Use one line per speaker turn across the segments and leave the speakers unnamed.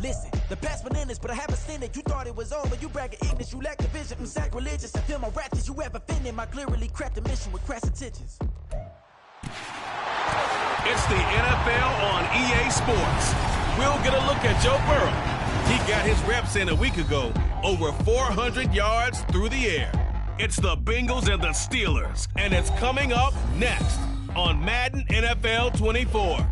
Listen, the past bananas, but I haven't seen it. You thought it was over, you bragging ignorance, you lack the vision. I'm sacrilegious, I feel my raptors, you ever offended my clearly crafted mission with crass intentions.
It's the NFL on EA Sports. We'll get a look at Joe Burrow. He got his reps in a week ago, over 400 yards through the air. It's the Bengals and the Steelers, and it's coming up next on Madden NFL 24.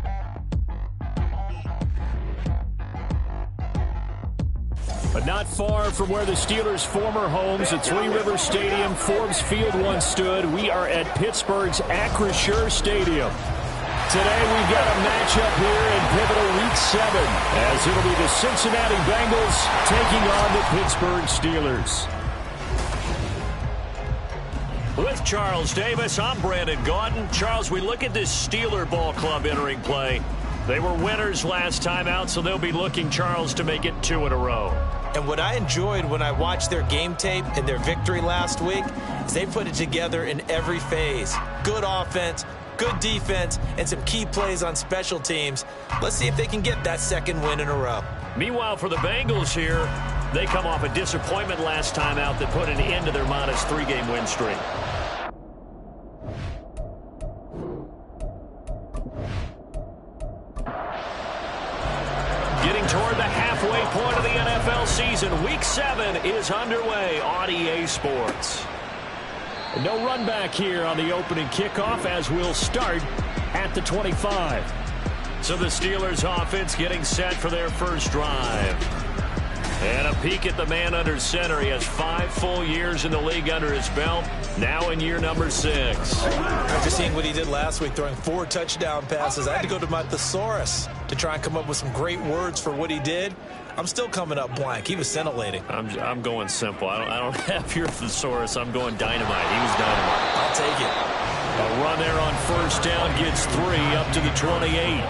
But not far from where the Steelers' former homes at Three Rivers Stadium, Forbes Field once stood, we are at Pittsburgh's Acrisure Stadium. Today we've got a matchup here in pivotal Week 7, as it'll be the Cincinnati Bengals taking on the Pittsburgh Steelers.
With Charles Davis, I'm Brandon Gaudin. Charles, we look at this Steeler ball club entering play. They were winners last time out, so they'll be looking, Charles, to make it 2 in a row.
And what I enjoyed when I watched their game tape and their victory last week is they put it together in every phase. Good offense, good defense, and some key plays on special teams. Let's see if they can get that second win in a row.
Meanwhile, for the Bengals here, they come off a disappointment last time out that put an end to their modest 3-game win streak. Getting toward the halfway point of the NFL season, Week 7 is underway on EA Sports.
No run back here on the opening kickoff, as we'll start at the 25.
So the Steelers offense getting set for their first drive. And a peek at the man under center. He has 5 full years in the league under his belt, now in year number 6.
After seeing what he did last week, throwing 4 touchdown passes, I had to go to my thesaurus to try and come up with some great words for what he did. I'm still coming up blank. He was scintillating.
I'm going simple. I don't have your thesaurus. I'm going dynamite. He was dynamite.
I'll take it.
A run there on first down gets 3 up to the 28.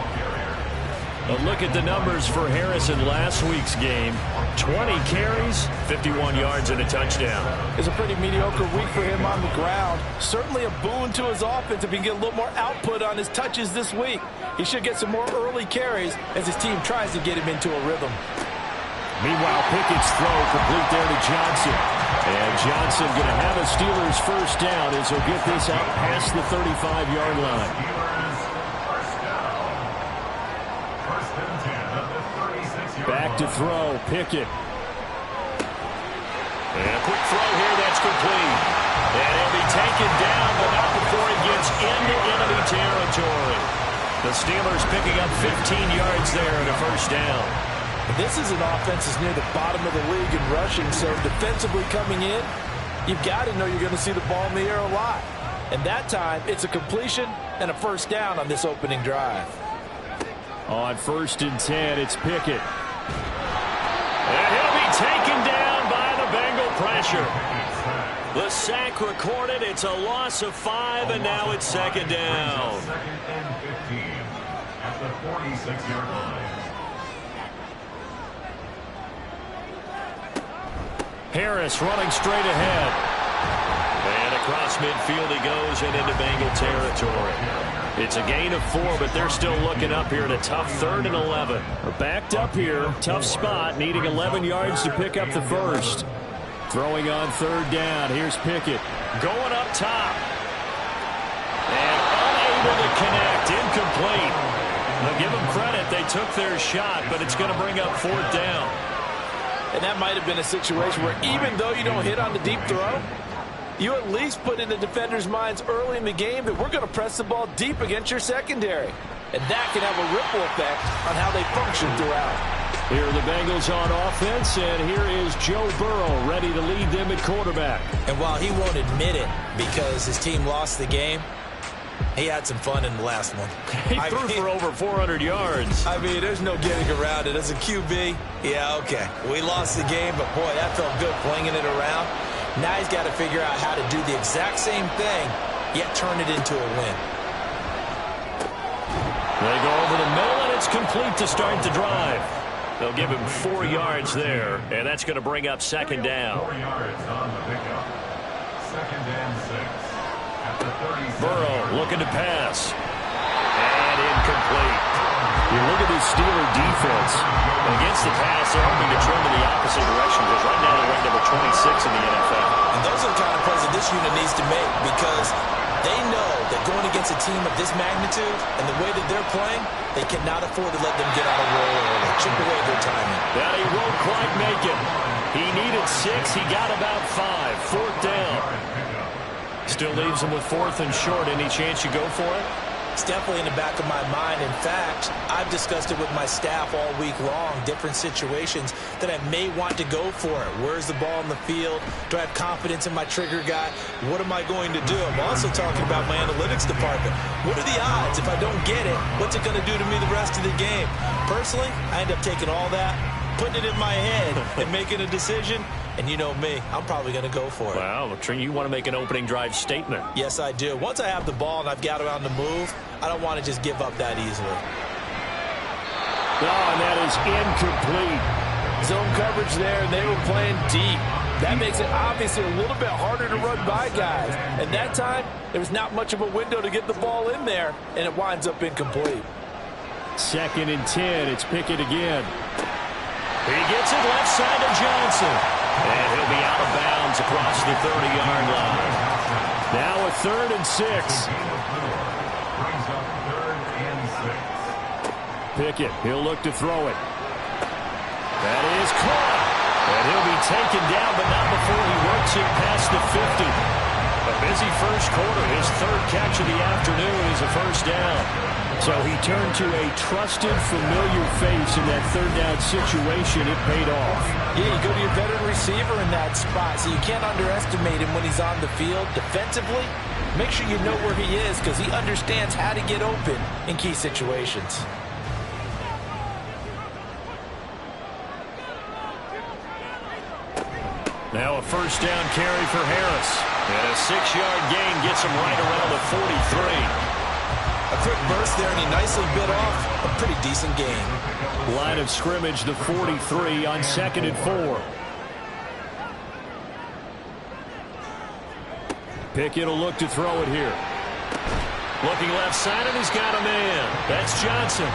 A look at the numbers for Harris in last week's game. 20 carries, 51 yards, and a touchdown.
It's a pretty mediocre week for him on the ground. Certainly a boon to his offense if he can get a little more output on his touches this week. He should get some more early carries as his team tries to get him into a rhythm.
Meanwhile, Pickett's throw complete there to Johnson. And Johnson going to have a Steelers first down as he'll get this out past the 35-yard line. Back to throw, Pickett.
And a quick throw here, that's complete. And he'll be taken down, but not before he gets into enemy territory. The Steelers picking up 15 yards there and a first down.
This is an offense that's near the bottom of the league in rushing, so defensively coming in, you've got to know you're going to see the ball in the air a lot. And that time, it's a completion and a first down on this opening drive.
On 1st and 10, it's Pickett.
And he'll be taken down by the Bengal pressure. The sack recorded. It's a loss of 5, and now it's second down.
Second and 15 at the 46-yard line.
Harris running straight ahead.
And across midfield he goes and into Bengal territory. It's a gain of 4, but they're still looking up here at a tough 3rd and 11.
We're backed up here. Tough spot, needing 11 yards to pick up the first. Throwing on 3rd down. Here's Pickett.
Going up top. And unable to connect. Incomplete. They'll give them credit. They took their shot, but it's going to bring up 4th down.
And that might have been a situation where even though you don't hit on the deep throw, you at least put in the defenders' minds early in the game that we're going to press the ball deep against your secondary. And that can have a ripple effect on how they function throughout.
Here are the Bengals on offense, and here is Joe Burrow ready to lead them at quarterback.
And while he won't admit it because his team lost the game, he had some fun in the last one.
He threw for over 400 yards.
I mean, there's no getting around it. As a QB, yeah, okay. We lost the game, but boy, that felt good flinging it around. Now he's got to figure out how to do the exact same thing, yet turn it into a win.
They go over the middle, and it's complete to start the drive. They'll give him 4 yards there, and that's going to bring up second down.
4 yards on the pickup. Second and 6 at the 37.
Burrow looking to pass. And incomplete.
You look at this Steeler defense.
Against the pass, they're hoping to trend in the opposite direction because right now they're ranked number 26 in the NFL.
And those are the kind of plays that this unit needs to make because they know that going against a team of this magnitude and the way that they're playing, they cannot afford to let them get on a roll early. Chip away their timing.
That he won't quite make it. He needed 6. He got about 5. 4th down. Still leaves him with 4th and short. Any chance you go for it?
It's definitely in the back of my mind. In fact, I've discussed it with my staff all week long, different situations that I may want to go for it. Where's the ball in the field? Do I have confidence in my trigger guy? What am I going to do? I'm also talking about my analytics department. What are the odds? If I don't get it, what's it going to do to me the rest of the game? Personally, I end up taking all that, putting it in my head, and making a decision. And you know me, I'm probably going to go for it.
Wow, you want to make an opening drive statement.
Yes, I do. Once I have the ball and I've got it on the move, I don't want to just give up that easily.
Oh, and that is incomplete.
Zone coverage there, and they were playing deep. That makes it obviously a little bit harder to run by guys. And that time, there was not much of a window to get the ball in there, and it winds up incomplete.
2nd and 10. It's Pickett again. He gets it left side to Johnson. And he'll be out of bounds across the 30-yard line. Now a 3rd and 6.
Brings up 3rd and 6.
Pickett, he'll look to throw it. That is caught. And he'll be taken down, but not before he works it past the 50. A busy first quarter. His 3rd catch of the afternoon is a 1st down. So he turned to a trusted, familiar face in that 3rd down situation. It paid off.
Yeah, you go to your veteran receiver in that spot, so you can't underestimate him when he's on the field. Defensively, make sure you know where he is because he understands how to get open in key situations.
Now a 1st down carry for Harris. And a 6-yard gain gets him right around the 43.
A quick burst there, and he nicely bit off a pretty decent gain.
Line of scrimmage, the 43 on 2nd and 4. Pickett will look to throw it here. Looking left side, and he's got a man. That's Johnson.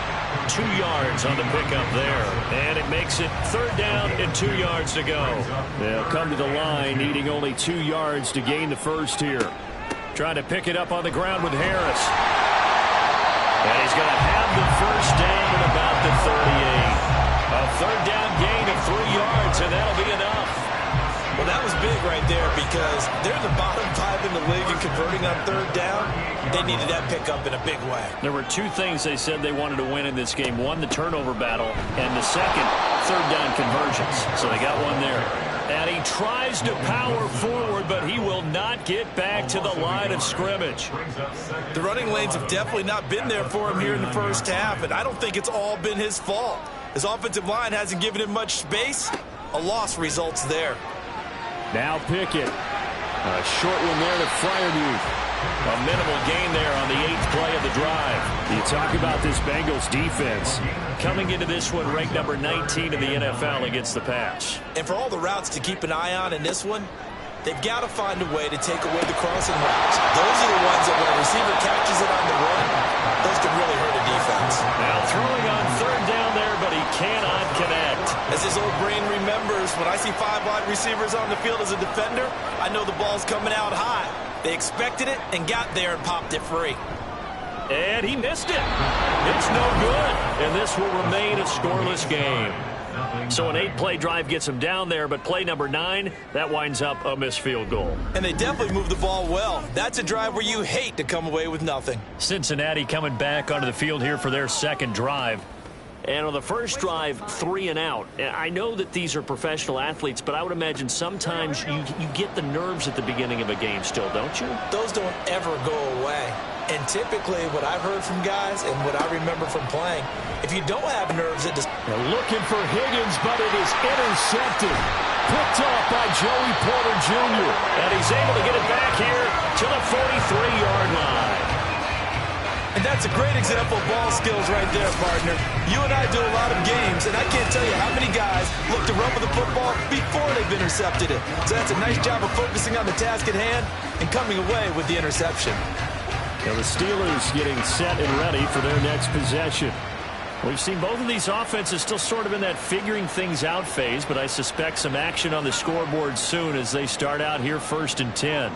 2 yards on the pickup there. And it makes it 3rd down and 2 yards to go. They'll come to the line, needing only 2 yards to gain the 1st here. Trying to pick it up on the ground with Harris. And he's going to have the 1st down at about the 38. A 3rd down gain of 3 yards, and that'll be enough.
Well, that was big right there because they're the bottom 5 in the league in converting on 3rd down. They needed that pickup in a big way.
There were 2 things they said they wanted to win in this game. One, the turnover battle, and the second, 3rd down conversions. So they got one there. And he tries to power forward, but he will not get back to the line of scrimmage.
The running lanes have definitely not been there for him here in the 1st half, and I don't think it's all been his fault. His offensive line hasn't given him much space. A loss results there.
Now Pickett. A short one there to Freiermuth. A minimal gain there on the 8th play of the drive. You talk about this Bengals defense. Coming into this one ranked number 19 in the NFL against the pass.
And for all the routes to keep an eye on in this one, they've got to find a way to take away the crossing routes. Those are the ones that when a receiver catches it on the run, those can really hurt a defense.
Now throwing on 3rd down there, but he cannot connect.
As his old brain remembers, when I see 5 wide receivers on the field as a defender, I know the ball's coming out high. They expected it and got there and popped it free.
And he missed it. It's no good. And this will remain a scoreless game. So an 8-play drive gets him down there, but play number 9, that winds up a missed field goal.
And they definitely moved the ball well. That's a drive where you hate to come away with nothing.
Cincinnati coming back onto the field here for their 2nd drive. And on the first drive, 3 and out. I know that these are professional athletes, but I would imagine sometimes you get the nerves at the beginning of a game still, don't you?
Those don't ever go away. And typically what I've heard from guys and what I remember from playing, if you don't have nerves, it just...
They're looking for Higgins, but it is intercepted. Picked off by Joey Porter Jr. And he's able to get it back here to the 43-yard line.
And that's a great example of ball skills right there, partner. You and I do a lot of games, and I can't tell you how many guys look to run with the football before they've intercepted it. So that's a nice job of focusing on the task at hand and coming away with the interception.
Now the Steelers getting set and ready for their next possession. We've seen both of these offenses still sort of in that figuring things out phase, but I suspect some action on the scoreboard soon as they start out here 1st and 10.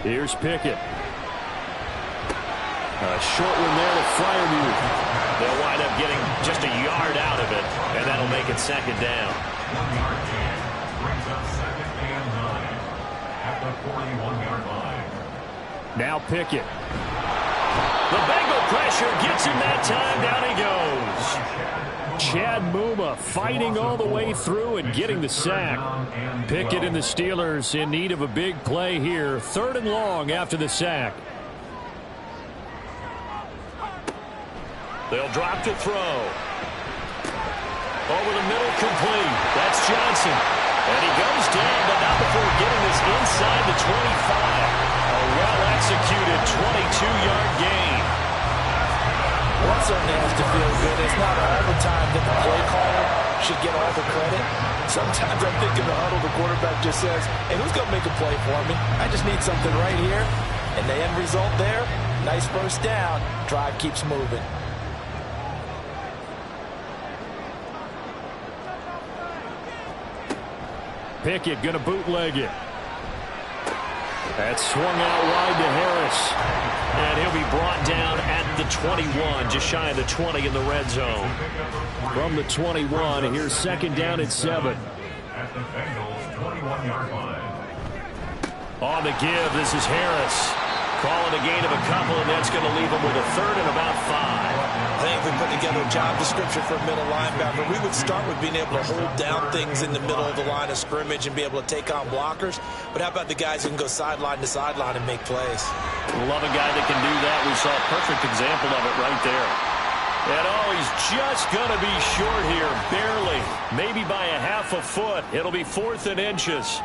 Here's Pickett. A short one there to Fryermuth. They'll wind up getting just a yard out of it, and that'll make it 2nd down.
1 yard gain. Brings up 2nd and 9 at the 41-yard line.
Now Pickett. The Bengal pressure gets him that time. Down he goes. Chad Muma fighting all the way through and getting the sack. Pickett and the Steelers in need of a big play here. 3rd and long after the sack.
They'll drop to throw. Over the middle, complete. That's Johnson. And he goes down, but not before getting this inside the 25. A well-executed 22-yard gain.
Well, that certainly has to feel good. It's not all the time that the play caller should get all the credit. Sometimes I'm thinking the huddle, the quarterback just says, hey, who's going to make a play for me? I just need something right here. And the end result there, nice first down. Drive keeps moving.
Pickett going to bootleg it. That's swung out wide to Harris.
And he'll be brought down at the 21, just shy of the 20 in the red zone.
From the 21, here's 2nd down and 7.
At the Bengals 21-yard line.
On the give, this is Harris. Calling a gain of a couple, and that's going to leave him with a 3rd and about 5.
I think if we put together a job description for a middle linebacker, we would start with being able to hold down things in the middle of the line of scrimmage and be able to take on blockers. But how about the guys who can go sideline to sideline and make plays?
Love a guy that can do that. We saw a perfect example of it right there. And he's just going to be short here, barely. Maybe by a half a foot. It'll be 4th and inches.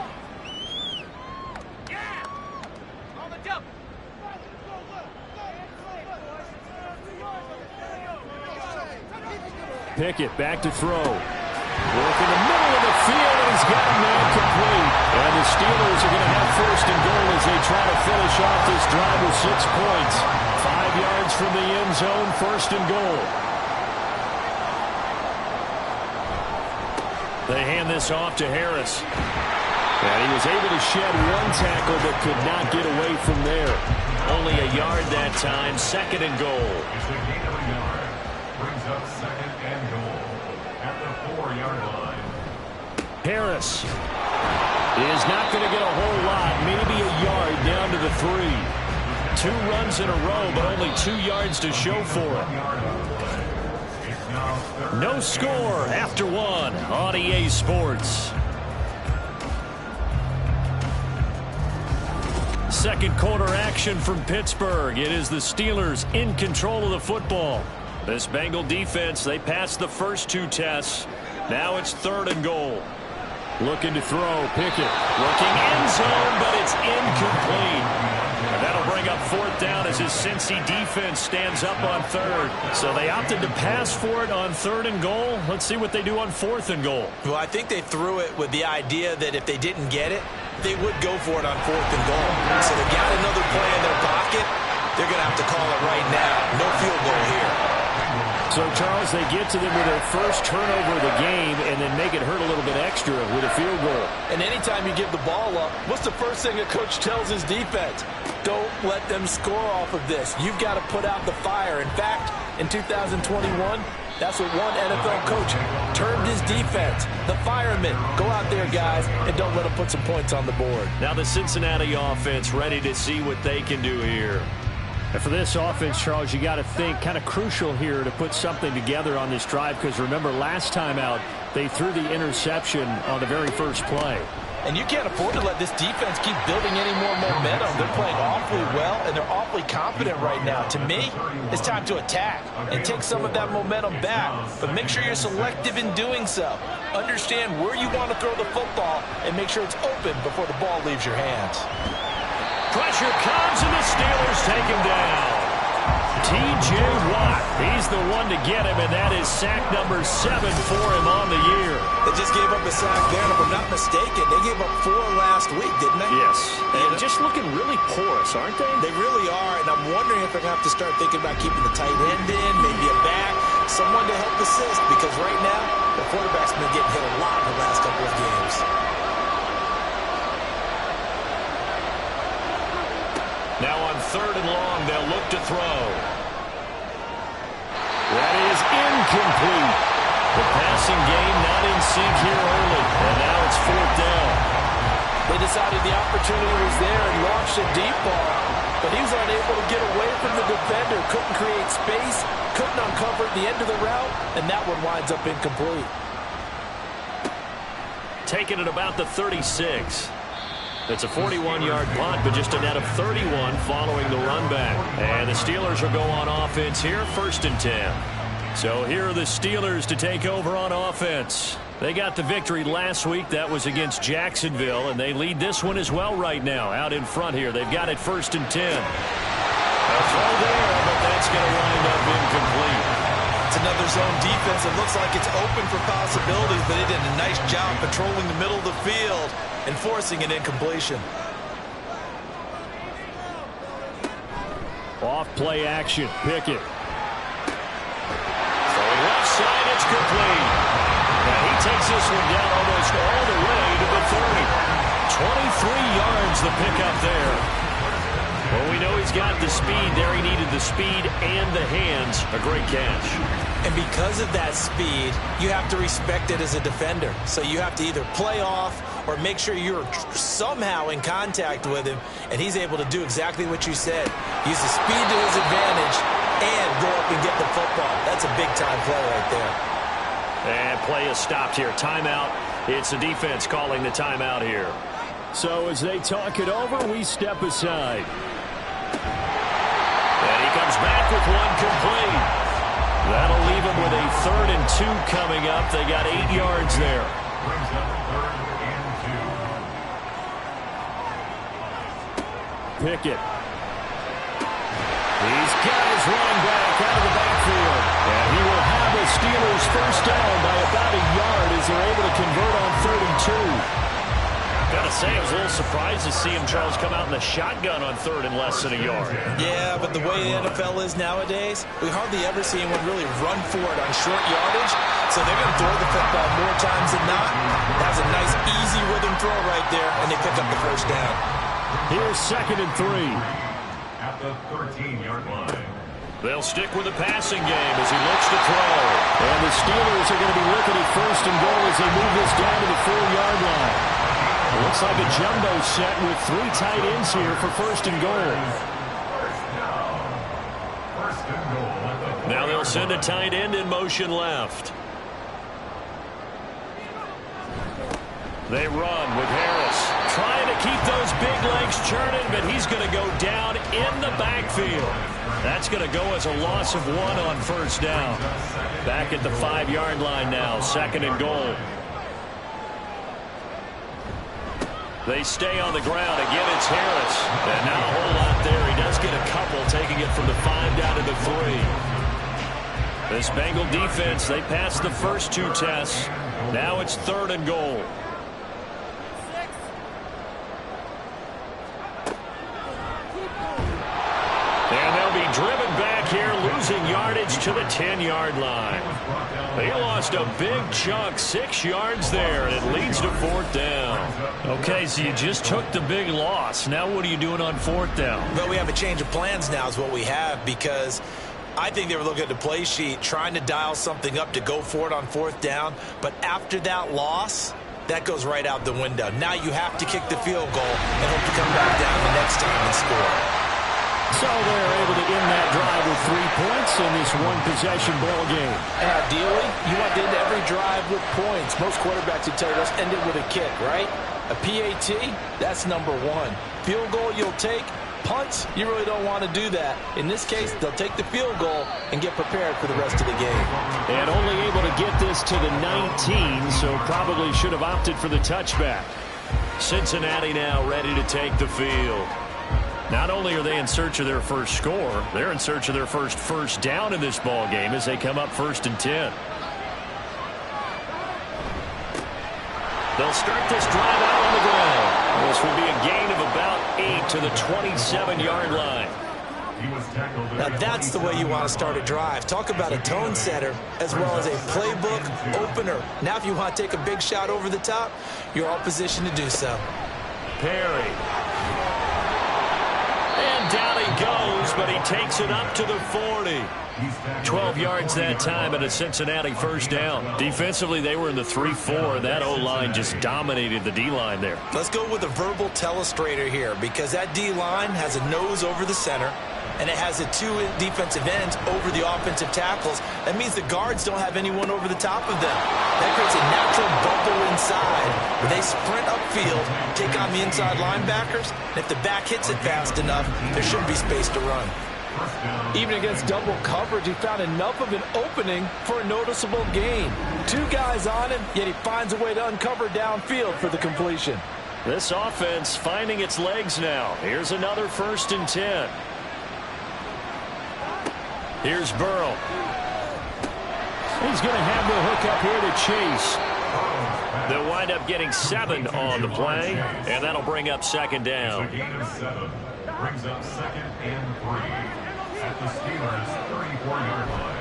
Pickett back to throw. Work in the middle of the field, and he's got a man complete. And the Steelers are going to have 1st and goal as they try to finish off this drive with 6 points. 5 yards from the end zone, 1st and goal. They hand this off to Harris. And he was able to shed 1 tackle but could not get away from there.
Only a yard that time, 2nd and goal.
It's a gain of a yard. Brings up 2nd and goal at the 4-yard line.
Harris is not going to get a whole lot, maybe a yard down to the 3. 2 runs in a row, but only 2 yards to show for it. No score after 1 on EA Sports. 2nd quarter action from Pittsburgh. It is the Steelers in control of the football. This Bengal defense, they passed the first 2 tests. Now it's 3rd and goal. Looking to throw, Pickett. Looking end zone, but it's incomplete. And that'll bring up 4th down as his Cincy defense stands up on 3rd. So they opted to pass for it on 3rd and goal. Let's see what they do on 4th and goal.
Well, I think they threw it with the idea that if they didn't get it, they would go for it on 4th and goal. So they got another play in their pocket. They're going to have to call it right now. No field goal here.
So, Charles, they get to them with their first turnover of the game and then make it hurt a little bit extra with a field goal.
And anytime you give the ball up, what's the first thing a coach tells his defense? Don't let them score off of this. You've got to put out the fire. In fact, in 2021, that's what one NFL coach termed his defense. The firemen. Go out there, guys, and don't let them put some points on the board.
Now the Cincinnati offense ready to see what they can do here.
And for this offense, Charles, you got to think kind of crucial here to put something together on this drive because remember last time out they threw the interception on the very first play.
And you can't afford to let this defense keep building any more momentum. They're playing awfully well, and they're awfully confident right now. To me, it's time to attack and take some of that momentum back. But make sure you're selective in doing so. Understand where you want to throw the football and make sure it's open before the ball leaves your hands.
Pressure comes, and the Steelers take him down.
T.J. Watt. He's the one to get him, and that is sack number 7 for him on the year.
They just gave up a sack there, and if I'm not mistaken, they gave up 4 last week, didn't they?
Yes. And just looking really porous, aren't they?
They really are, and I'm wondering if they're going to have to start thinking about keeping the tight end in, maybe a back, someone to help assist, because right now, the quarterback's been getting hit a lot in the last couple of games.
Now on 3rd and long, they'll look to throw.
That is incomplete.
The passing game not in sync here early, and now it's 4th down.
They decided the opportunity was there and launched a deep ball, but he was unable to get away from the defender, couldn't create space, couldn't uncover the end of the route, and that one winds up incomplete.
Taken at about the 36. It's a 41-yard punt, but just a net of 31 following the run back. And the Steelers will go on offense here, 1st and 10. So here are the Steelers to take over on offense. They got the victory last week. That was against Jacksonville, and they lead this one as well right now. Out in front here, they've got it 1st and 10. A throw there, but that's going to wind up incomplete.
It's another zone defense. It looks like it's open for possibilities, but they did a nice job patrolling the middle of the field and forcing an incompletion.
Off play action. Pickett.
Throwing left side, it's complete. Now he takes this one down almost all the way to the 30. 23 yards the pickup there. Well, we know he's got the speed there. He needed the speed and the hands. A great catch.
And because of that speed, you have to respect it as a defender. So you have to either play off or make sure you're somehow in contact with him, and he's able to do exactly what you said. Use the speed to his advantage and go up and get the football. That's a big-time play right there.
And play is stopped here. Timeout. It's the defense calling the timeout here.
So as they talk it over, we step aside.
And he comes back with one complete. That'll leave him with a 3rd and 2 coming up. They got 8 yards there.
Brings up 3rd and 2.
Pickett. He's got his running back out of the backfield. And he will have the Steelers 1st down by about a yard as they're able to convert on 3rd and 2.
Gotta say, I was a little surprised to see him, Charles, come out in the shotgun on 3rd and less than a yard.
Yeah, but the way the NFL is nowadays, we hardly ever see anyone really run for it on short yardage. So they're going to throw the football more times than not. That's a nice, easy rhythm throw right there, and they pick up the 1st down.
Here's 2nd and 3.
At the 13-yard line.
They'll stick with the passing game as he looks to throw.
And the Steelers are going to be looking at 1st and goal as they move this down to the 4-yard line. It looks like a jumbo set with 3 tight ends here for 1st and goal.
Now they'll send a tight end in motion left. They run with Harris. Trying to keep those big legs churning, but he's going to go down in the backfield. That's going to go as a loss of 1 on 1st down. Back at the 5-yard line now, 2nd and goal. They stay on the ground. Again, it's Harris. And not a whole lot there. He does get a couple, taking it from the 5 down to the 3. This Bengal defense, they passed the first 2 tests. Now it's 3rd and goal. And they'll be driven back here, losing yardage to the 10-yard line. They lost a big chunk, 6 yards there, and it leads to 4th down. Okay, so you just took the big loss. Now what are you doing on 4th down?
Well, we have a change of plans now is what we have, because I think they were looking at the play sheet, trying to dial something up to go for it on 4th down. But after that loss, that goes right out the window. Now you have to kick the field goal and hope to come back down the next time and score.
So they're able to end that drive with 3 points in this one-possession ball game.
And ideally, you want to end every drive with points. Most quarterbacks would tell you, let's end it with a kick, right? A PAT, that's number 1. Field goal you'll take. Punts, you really don't want to do that. In this case, they'll take the field goal and get prepared for the rest of the game.
And only able to get this to the 19, so probably should have opted for the touchback.
Cincinnati now ready to take the field.
Not only are they in search of their first score, they're in search of their first down in this ball game as they come up 1st and 10. They'll start this drive out on the ground. This will be a gain of about 8 to the 27-yard line.
Now that's the way you want to start a drive. Talk about a tone setter as well as a playbook opener. Now if you want to take a big shot over the top, you're all positioned to do so.
Perry. And down he goes, but he takes it up to the 40. 12 yards that time and a Cincinnati first down. Defensively, they were in the 3-4, and that O-line just dominated the D-line there.
Let's go with a verbal telestrator here because that D-line has a nose over the center, and it has the 2 defensive ends over the offensive tackles. That means the guards don't have anyone over the top of them. That creates a natural bubble inside where they sprint upfield, take on the inside linebackers, and if the back hits it fast enough, there shouldn't be space to run.
Even against double coverage, he found enough of an opening for a noticeable gain. 2 guys on him, yet he finds a way to uncover downfield for the completion.
This offense finding its legs now. Here's another 1st and 10. Here's Burrow. He's going to have the hook up here to Chase. They'll wind up getting 7 on the play, and that'll bring up 2nd down.
The gain of 7 brings up 2nd and 3 at the Steelers' 34-yard line.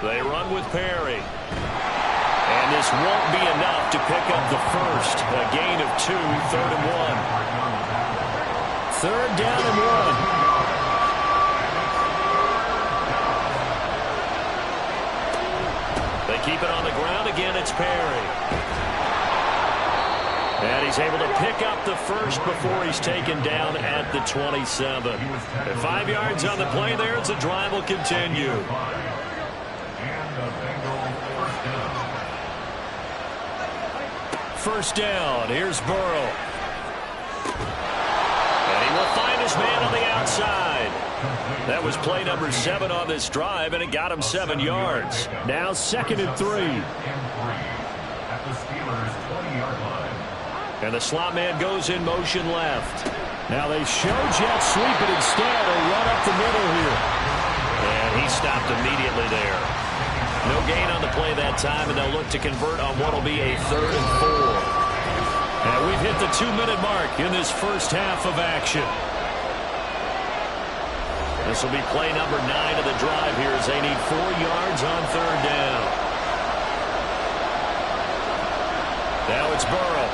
They run with Perry. And this won't be enough to pick up the first. A gain of 2, 3rd and 1. 3rd down and 1. They keep it on the ground. Again, it's Perry. And he's able to pick up the first before he's taken down at the 27. And 5 yards on the play there as the drive will continue. First down. Here's Burrow. And he will find his man on the outside. That was play number 7 on this drive, and it got him 7 yards. Now 2nd and 3.
At the Steelers' 20-yard line.
And the slot man goes in motion left. Now they show jet sweep, but instead a run up the middle here. And he stopped immediately there. No gain on the play that time, and they'll look to convert on what will be a 3rd and 4. And we've hit the 2-minute mark in this first half of action. This will be play number 9 of the drive here as they need 4 yards on 3rd down. Now it's Burrow.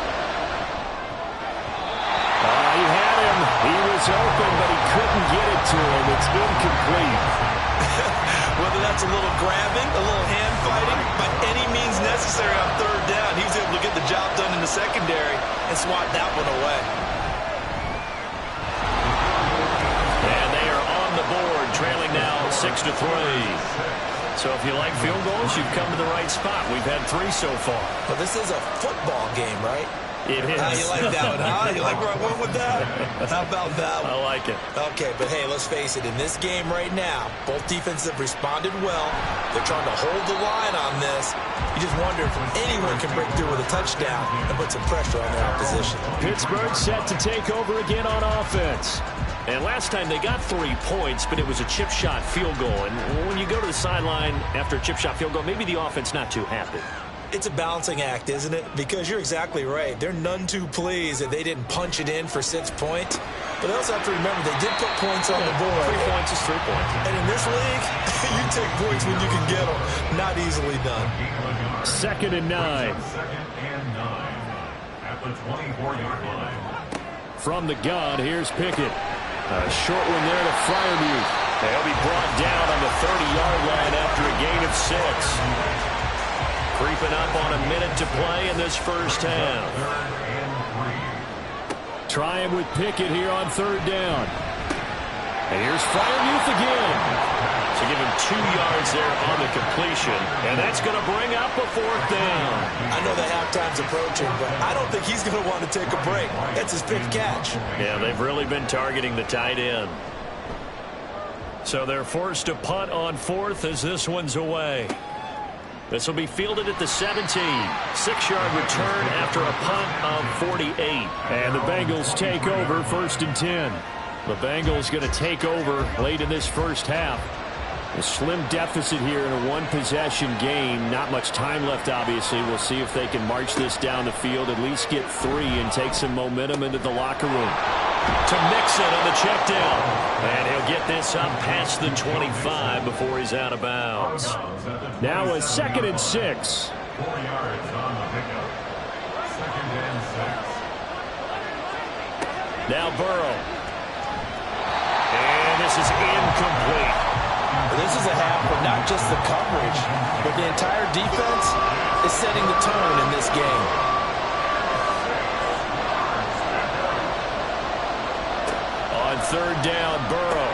He had him. He was open, but he couldn't get it to him. It's incomplete.
Whether that's a little grabbing, a little hand fighting, by any means necessary on 3rd down, he was able to get the job done in the secondary and swat that one away.
And they are on the board, trailing now 6-3. So if you like field goals, you've come to the right spot. We've had 3 so far.
But this is a football game, right?
It is.
How you like that one, huh? You like where I went with that? How about that one?
I like it.
Okay, but hey, let's face it. In this game right now, both defenses have responded well. They're trying to hold the line on this. You just wonder if anyone can break through with a touchdown and put some pressure on their opposition.
Pittsburgh set to take over again on offense. And last time they got 3 points, but it was a chip shot field goal. And when you go to the sideline after a chip shot field goal, maybe the offense not too happy.
It's a balancing act, isn't it? Because you're exactly right. They're none too pleased that they didn't punch it in for 6 points. But they also have to remember they did put points on the board.
3 points is 3 points.
And in this league, you take points when you can get them. Not easily done.
2nd and 9.
2nd and 9 at the 24-yard line.
From the gun, here's Pickett. A short one there to Freiermuth. They'll be brought down on the 30-yard line after a gain of 6. Creeping up on a minute to play in this first half. Try him with Pickett here on 3rd down. And here's Freiermuth again. To give him 2 yards there on the completion. And that's going to bring up a 4th down.
I know the halftime's approaching, but I don't think he's going to want to take a break. That's his 5th catch.
Yeah, they've really been targeting the tight end. So they're forced to punt on 4th as this one's away. This will be fielded at the 17. 6-yard return after a punt of 48. And the Bengals take over 1st and 10. The Bengals going to take over late in this first half. A slim deficit here in a one-possession game. Not much time left, obviously. We'll see if they can march this down the field, at least get 3 and take some momentum into the locker room.
To mix it on the check down. And he'll get this up past the 25 before he's out of bounds.
Now a 2nd and 6.
4 yards on the pickup. 2nd and 6.
Now Burrow. And this is incomplete.
This is a half where not just the coverage, but the entire defense is setting the tone in this game.
On 3rd down, Burrow.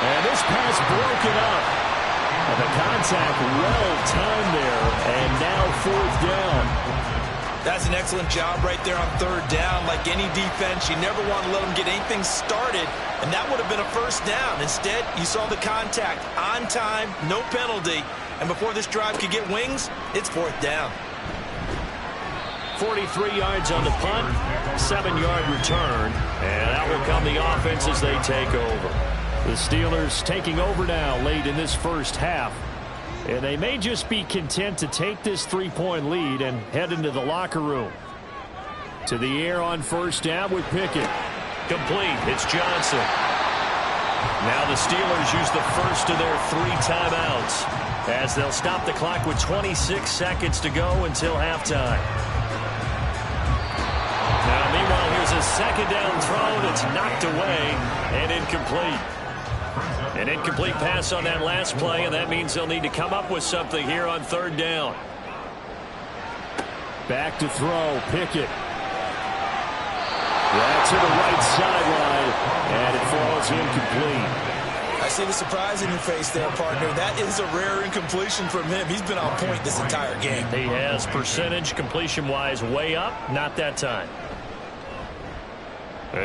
And this pass broken up. And the contact well timed there. And now 4th down.
That's an excellent job right there on 3rd down. Like any defense, you never want to let them get anything started, and that would have been a 1st down. Instead, you saw the contact on time, no penalty, and before this drive could get wings, it's 4th down.
43 yards on the punt, 7-yard return, and out will come the offense as they take over.
The Steelers taking over now late in this first half. And they may just be content to take this 3-point lead and head into the locker room. To the air on 1st down with Pickett.
Complete. It's Johnson. Now the Steelers use the first of their 3 timeouts as they'll stop the clock with 26 seconds to go until halftime. Now, meanwhile, here's a 2nd down throw that's knocked away and incomplete. An incomplete pass on that last play, and that means they'll need to come up with something here on 3rd down.
Back to throw, Pickett. That's to the right sideline, and it falls incomplete.
I see the surprise in your face there, partner. That is a rare incompletion from him. He's been on point this entire game.
He has percentage completion-wise way up, not that time.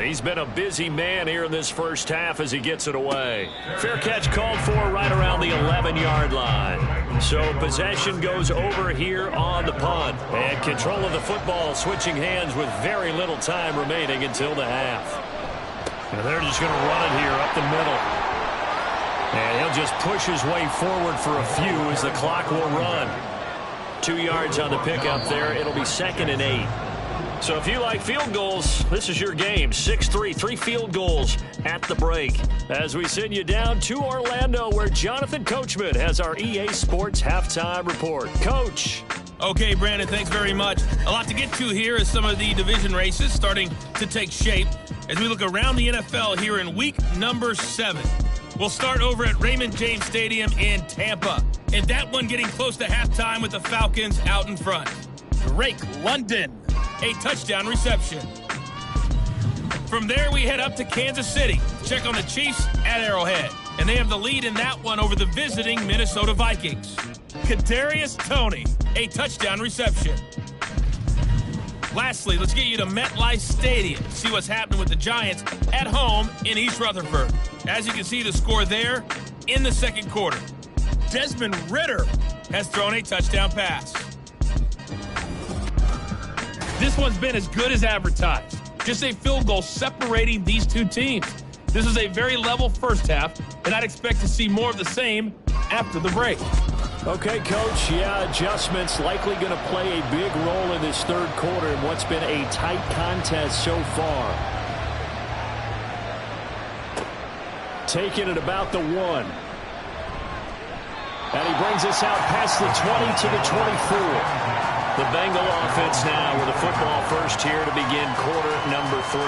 He's been a busy man here in this first half as he gets it away. Fair catch called for right around the 11-yard line. So possession goes over here on the punt. And control of the football switching hands with very little time remaining until the half. And they're just going to run it here up the middle. And he'll just push his way forward for a few as the clock will run. 2 yards on the pickup there. It'll be 2nd and 8. So if you like field goals, this is your game. 6-3, 3 field goals at the break. As we send you down to Orlando, where Jonathan Coachman has our EA Sports halftime report. Coach.
Okay, Brandon, thanks very much. A lot to get to here as some of the division races starting to take shape as we look around the NFL here in week number 7. We'll start over at Raymond James Stadium in Tampa. And that one getting close to halftime with the Falcons out in front. Drake London, a touchdown reception. From there, we head up to Kansas City to check on the Chiefs at Arrowhead. And they have the lead in that one over the visiting Minnesota Vikings. Kadarius Toney, a touchdown reception. Lastly, let's get you to MetLife Stadium to see what's happening with the Giants at home in East Rutherford. As you can see, the score there in the second quarter. Desmond Ridder has thrown a touchdown pass. This one's been as good as advertised. Just a field goal separating these two teams. This is a very level first half, and I'd expect to see more of the same after the break.
Okay, Coach, yeah, adjustments likely going to play a big role in this third quarter in what's been a tight contest so far. Taking it about the 1. And he brings us out past the 20 to the 24.
The Bengal offense now with a football first here to begin quarter number 3.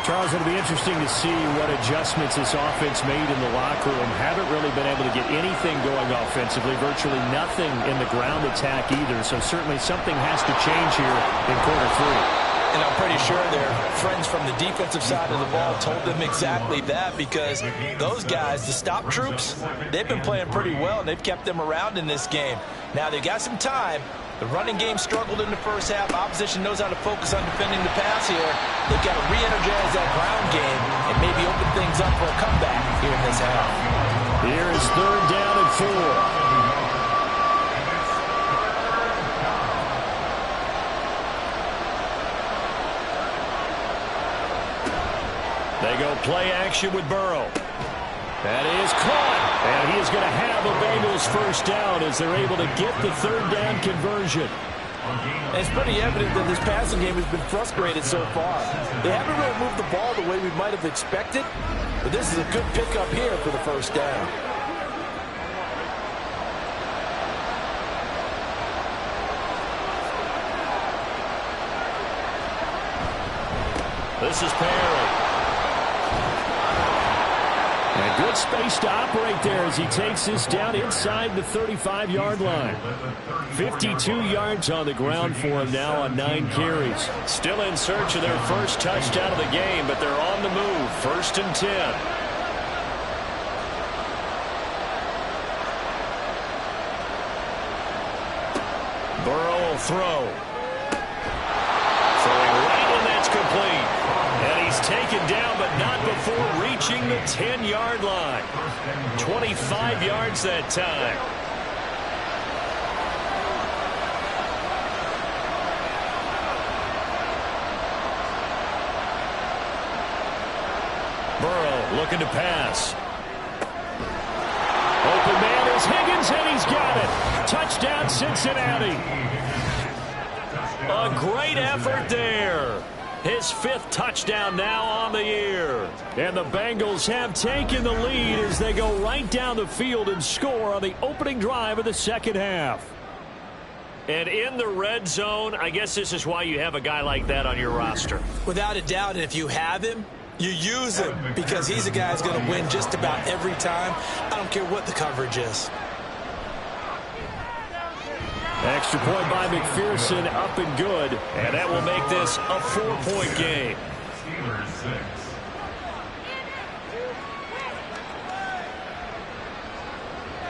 Charles, it'll be interesting to see what adjustments this offense made in the locker room. Haven't really been able to get anything going offensively, virtually nothing in the ground attack either. So certainly something has to change here in quarter 3.
And I'm pretty sure their friends from the defensive side of the ball told them exactly that, because those guys, the stop troops, they've been playing pretty well, and they've kept them around in this game. Now, they got some time. The running game struggled in the first half. Opposition knows how to focus on defending the pass here. They've got to re-energize that ground game and maybe open things up for a comeback here in this half.
Here is 3rd down and 4. They go play action with Burrow. That is caught. And he is going to have a Bengals first down as they're able to get the third down conversion.
And it's pretty evident that this passing game has been frustrated so far. They haven't really moved the ball the way we might have expected, but this is a good pickup here for the first down.
This is Perry.
And good space to operate there as he takes this down inside the 35-yard line. 52 yards on the ground for him now on 9 carries.
Still in search of their first touchdown of the game, but they're on the move. 1st and 10. Burrow will throw. Throwing right, and that's complete. And he's taken down, but not before reaching the 10-yard line. 25 yards that time. Burrow looking to pass.
Open man is Higgins, and he's got it. Touchdown, Cincinnati.
A great effort there. His 5th touchdown now on the year.
And the Bengals have taken the lead as they go right down the field and score on the opening drive of the second half.
And in the red zone, I guess this is why you have a guy like that on your roster.
Without a doubt, and if you have him, you use him because he's a guy who's going to win just about every time. I don't care what the coverage is.
Extra point by McPherson, up and good.
And that will make this a 4-point game.
Steelers 6.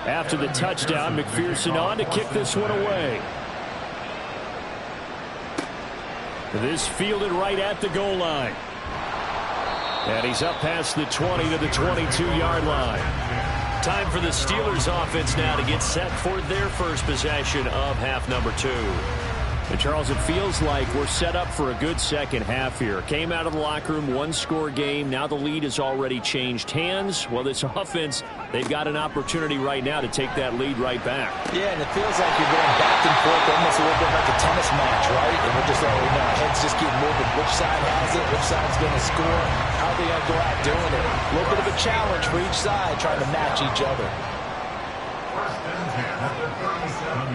After the touchdown, McPherson on to kick this one away. This fielded right at the goal line. And he's up past the 20 to the 22-yard line.
Time for the Steelers offense now to get set for their first possession of half number 2.
And Charles, it feels like we're set up for a good second half here. Came out of the locker room, 1-score game. Now the lead has already changed hands. Well, this offense, they've got an opportunity right now to take that lead right back.
Yeah, and it feels like you're going back and forth almost a little bit like a tennis match, right? And we're just like, our heads just keep moving. Which side has it? Which side's going to score? How are they going to go out doing it? A little bit of a challenge for each side trying to match each other.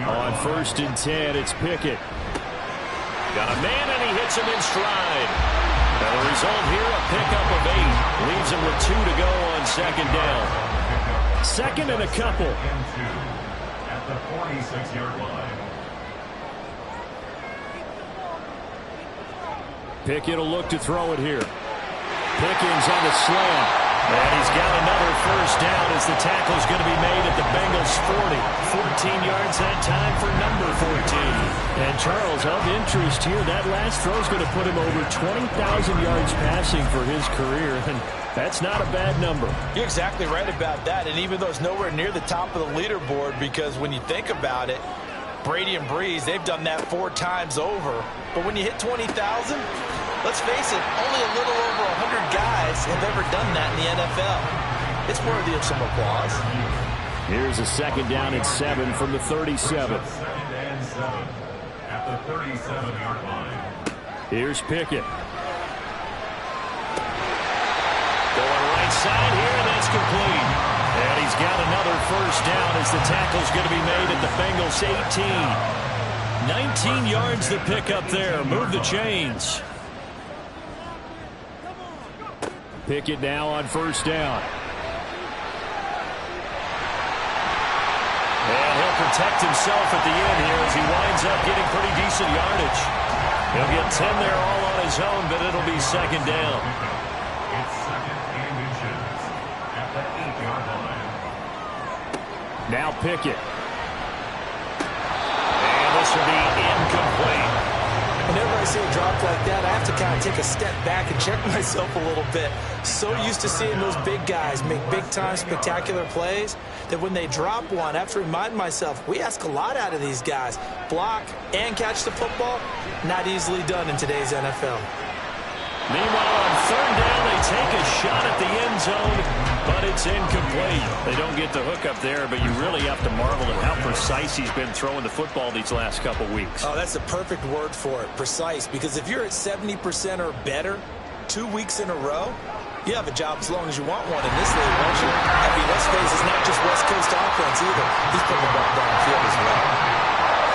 On 1st and 10, it's Pickett.
Got a man, and he hits him in stride. Now the result here, a pickup of 8. Leaves him with 2 to go on 2nd down.
2nd and a couple.
At the 46-yard line.
Pickett will look to throw it here. Pickens on the slam.
And he's got another first down as the tackle's going to be made at the Bengals 40. 14 yards that time for number 14.
And Charles, of interest here, that last throw is going to put him over 20,000 yards passing for his career, and that's not a bad number.
You're exactly right about that, and even though it's nowhere near the top of the leaderboard, because when you think about it, Brady and Breeze, they've done that 4 times over. But when you hit 20,000, let's face it, only a little over 100 guys have ever done that in the NFL. It's worthy of some applause.
Here's a 2nd down and 7 from the 37.
2nd and 7 at the 37-yard line.
Here's Pickett.
Going right side here, and that's complete. And he's got another first down as the tackle's going to be made at the Bengals 18. 19 yards to pick up there. Move the chains.
Pickett now on 1st down.
And he'll protect himself at the end here as he winds up getting pretty decent yardage. He'll get 10 there all on his own, but it'll be 2nd down.
It's 2nd and inches at the 8-yard line.
Now Pickett.
And this will be incomplete.
Whenever I see a drop like that, I have to kind of take a step back and check myself a little bit. So used to seeing those big guys make big-time spectacular plays that when they drop one, I have to remind myself, we ask a lot out of these guys. Block and catch the football, not easily done in today's NFL.
Meanwhile, on 3rd down, they take a shot at the end zone, but it's incomplete. They don't get the hook up there, but you really have to marvel at how precise he's been throwing the football these last couple weeks.
Oh, that's the perfect word for it, precise, because if you're at 70% or better 2 weeks in a row, you have a job as long as you want one in this league, won't you? I mean, let's face it, it's not just West Coast offense either. He's putting the ball downfield as well.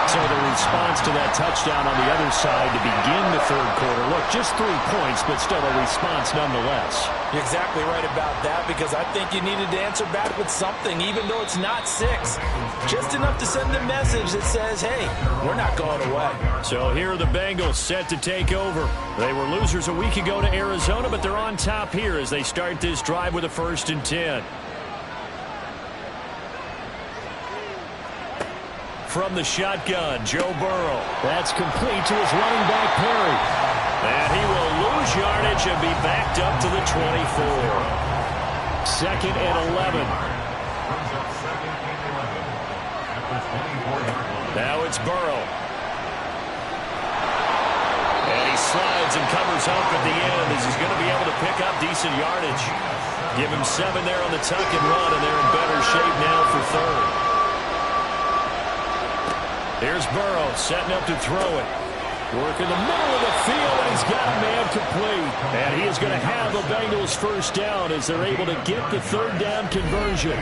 So the response to that touchdown on the other side to begin the third quarter. Look, just 3 points, but still a response nonetheless.
You're exactly right about that, because I think you needed to answer back with something, even though it's not 6. Just enough to send a message that says, hey, we're not going away.
So here are the Bengals set to take over. They were losers a week ago to Arizona, but they're on top here as they start this drive with a 1st and 10. From the shotgun, Joe Burrow.
That's complete to his running back, Perry.
And he will lose yardage and be backed up to the 24.
2nd and 11.
Now it's Burrow. And he slides and covers up at the end as he's going to be able to pick up decent yardage. Give him 7 there on the tuck and run, and they're in better shape now for 3rd. Here's Burrow setting up to throw it. Work in the middle of the field, and he's got a man complete. And he is going to have the Bengals 1st down as they're able to get the 3rd down conversion.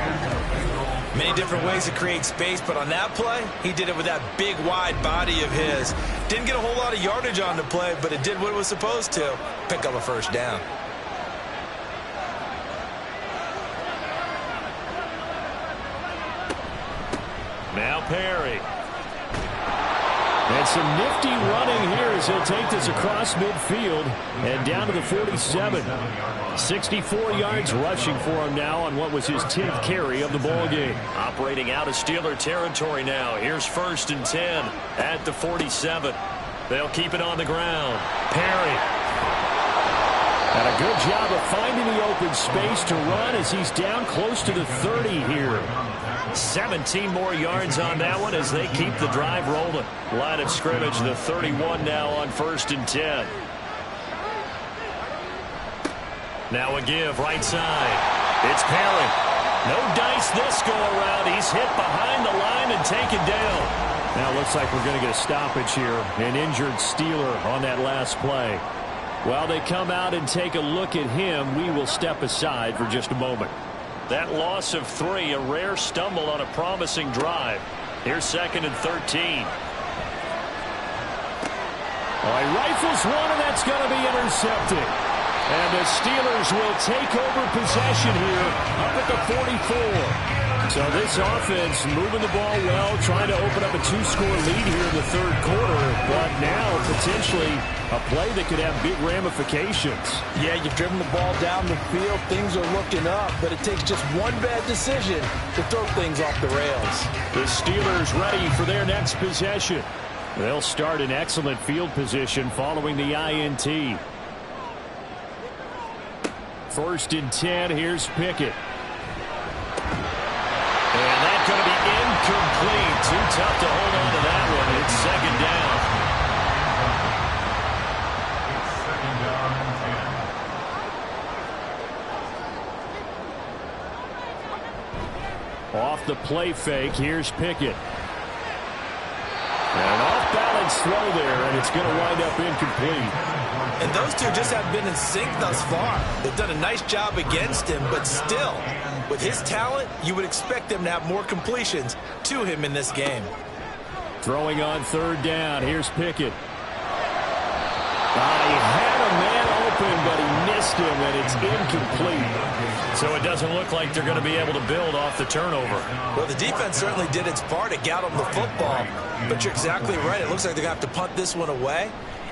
Many different ways to create space, but on that play, he did it with that big, wide body of his. Didn't get a whole lot of yardage on the play, but it did what it was supposed to. Pick up a 1st down.
Now Perry.
And some nifty running here as he'll take this across midfield and down to the 47. 64 yards rushing for him now on what was his 10th carry of the ball game.
Operating out of Steeler territory now. Here's 1st and 10 at the 47. They'll keep it on the ground. Perry.
And a good job of finding the open space to run as he's down close to the 30 here.
17 more yards on that one as they keep the drive rolling. Line of scrimmage, the 31 now on 1st and 10. Now a give right side. It's Perry. No dice this go around. He's hit behind the line and taken down.
Now it looks like we're going to get a stoppage here. An injured Steeler on that last play. While they come out and take a look at him, we will step aside for just a moment.
That loss of 3, a rare stumble on a promising drive. Here's 2nd and 13.
Oh, he rifles one, and that's going to be intercepted. And the Steelers will take over possession here up at the 44. So this offense moving the ball well, trying to open up a 2-score lead here in the 3rd quarter. But now potentially a play that could have big ramifications.
Yeah, you've driven the ball down the field. Things are looking up, but it takes just one bad decision to throw things off the rails.
The Steelers ready for their next possession. They'll start in excellent field position following the INT. 1st and 10. Here's Pickett.
And that's going to be incomplete. Too tough to hold on to that one. It's 2nd down.
Off the play fake, here's Pickett. And an off-balance throw there, and it's going to wind up incomplete.
And those two just have been in sync thus far. They've done a nice job against him, but still, with his talent, you would expect them to have more completions to him in this game.
Throwing on 3rd down, here's Pickett. He had a man open, but he missed him, and it's incomplete.
So it doesn't look like they're going to be able to build off the turnover.
Well, the defense certainly did its part. It got them the football. But you're exactly right. It looks like they're going to have to punt this one away.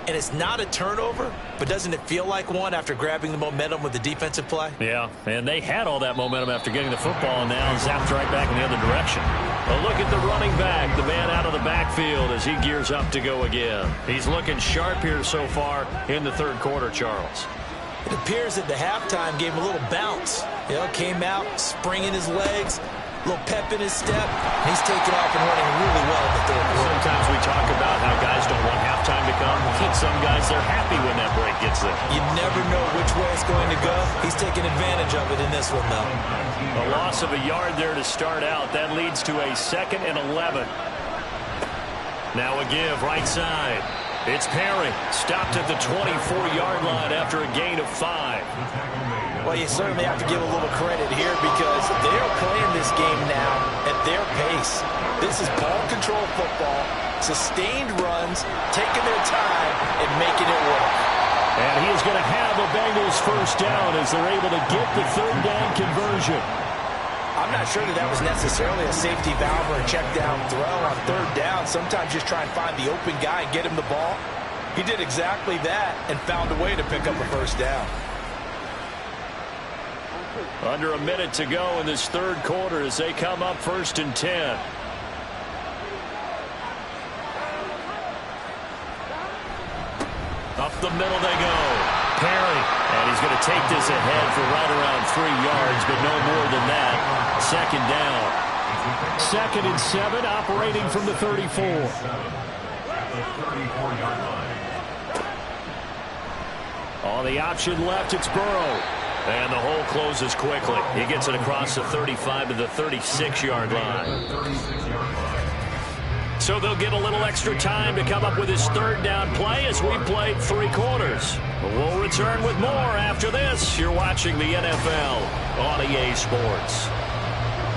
And it's not a turnover, but doesn't it feel like one after grabbing the momentum with the defensive play?
Yeah, and they had all that momentum after getting the football, and now zapped right back in the other direction. A look at the running back, the man out of the backfield as he gears up to go again. He's looking sharp here so far in the 3rd quarter, Charles.
It appears that the halftime gave him a little bounce. Came out, springing his legs, a little pep in his step. He's taking off and running really well in the 3rd quarter.
Sometimes we talk about how guys don't want halftime to come. And some guys, they're happy when that break gets there.
You never know which way it's going to go. He's taking advantage of it in this one, though.
A loss of a yard there to start out. That leads to a 2nd and 11. Now a give right side. It's Perry. Stopped at the 24-yard line after a gain of 5.
Well, you certainly have to give a little credit here because they are playing this game now at their pace. This is ball control football, sustained runs, taking their time, and making it work.
And he is going to have a Bengals first down as they're able to get the 3rd down conversion.
I'm not sure that was necessarily a safety valve or a check down throw on 3rd down. Sometimes just try and find the open guy and get him the ball. He did exactly that and found a way to pick up a first down.
Under a minute to go in this 3rd quarter as they come up 1st and 10. Up the middle they go. Perry. And he's going to take this ahead for right around 3 yards, but no more than that. 2nd down. 2nd and 7, operating from the 34. On the option left, it's Burrow. And the hole closes quickly. He gets it across the 35 to the 36-yard line. So they'll get a little extra time to come up with his 3rd down play as we played 3 quarters. We'll return with more after this. You're watching the NFL on EA Sports.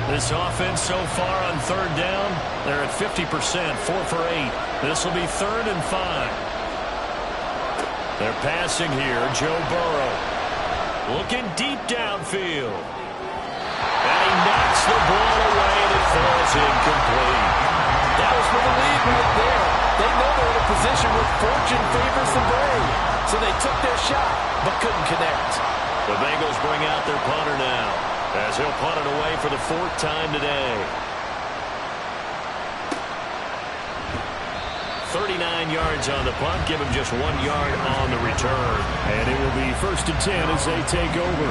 This offense so far on 3rd down, they're at 50%, 4 for 8. This will be 3rd and 5. They're passing here, Joe Burrow. Looking deep downfield. And he knocks the ball away and it falls incomplete.
That was for the lead right there. They know they're in a position where fortune favors the brave. So they took their shot, but couldn't connect.
The Bengals bring out their punter now, as he'll punt it away for the 4th time today. 39 yards on the punt, give him just 1 yard on the return. And it will be 1st and 10 as they take over.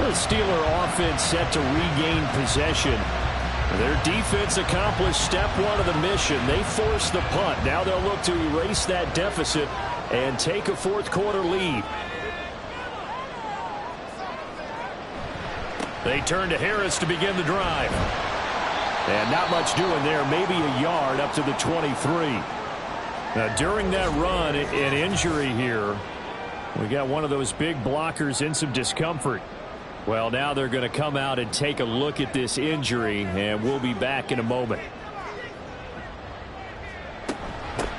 The Steeler offense set to regain possession. Their defense accomplished step 1 of the mission. They forced the punt. Now they'll look to erase that deficit and take a 4th quarter lead. They turn to Harris to begin the drive. And not much doing there. Maybe a yard up to the 23. Now, during that run, an injury here. We got one of those big blockers in some discomfort. Well, now they're going to come out and take a look at this injury, and we'll be back in a moment.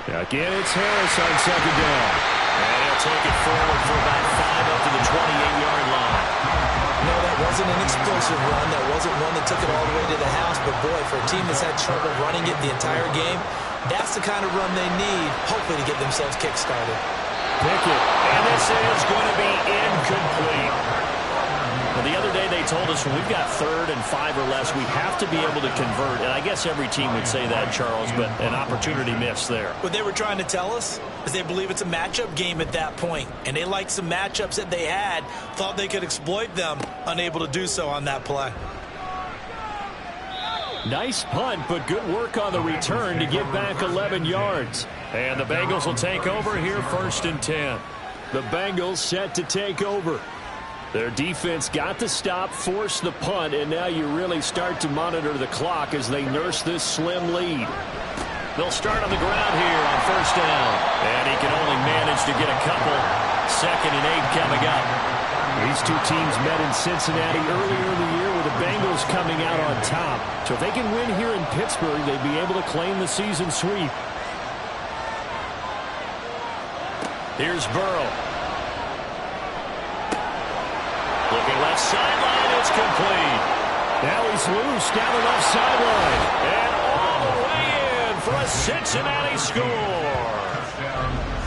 Again, it's Harris on 2nd down. And he'll take it forward for about 5 up to the 28-yard line.
No, that wasn't an explosive run. That wasn't one that took it all the way to the house. But, boy, for a team that's had trouble running it the entire game, that's the kind of run they need, hopefully, to get themselves kick-started.
Pickett, and this is going to be incomplete. Well, the other day they told us when we've got 3rd and 5 or less, we have to be able to convert. And I guess every team would say that, Charles, but an opportunity missed there.
What they were trying to tell us is they believe it's a matchup game at that point. And they liked some matchups that they had, thought they could exploit them, unable to do so on that play.
Nice punt, but good work on the return to get back 11 yards. And the Bengals will take over here 1st and 10. The Bengals set to take over. Their defense got the stop, forced the punt, and now you really start to monitor the clock as they nurse this slim lead. They'll start on the ground here on 1st down. And he can only manage to get a couple. 2nd and 8 coming up. These two teams met in Cincinnati earlier in the year with the Bengals coming out on top. So if they can win here in Pittsburgh, they'd be able to claim the season sweep. Here's Burrow. Looking left sideline, it's complete. Now he's loose down the left sideline. And all the way in for a Cincinnati score.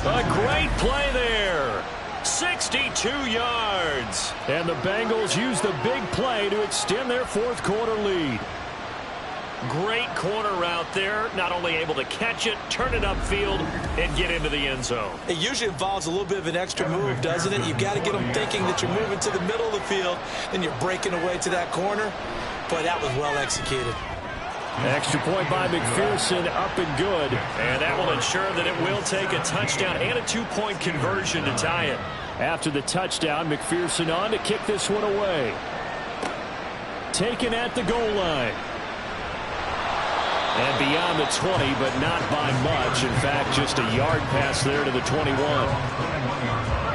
A great play there. 62 yards. And the Bengals use the big play to extend their 4th quarter lead. Great corner route there. Not only able to catch it, turn it upfield, and get into the end zone.
It usually involves a little bit of an extra move, doesn't it? You've got to get them thinking that you're moving to the middle of the field, and you're breaking away to that corner. Boy, that was well executed.
Extra point by McPherson, up and good. And that will ensure that it will take a touchdown and a 2-point conversion to tie it. After the touchdown, McPherson on to kick this one away. Taken at the goal line. And beyond the 20, but not by much. In fact, just a yard pass there to the 21.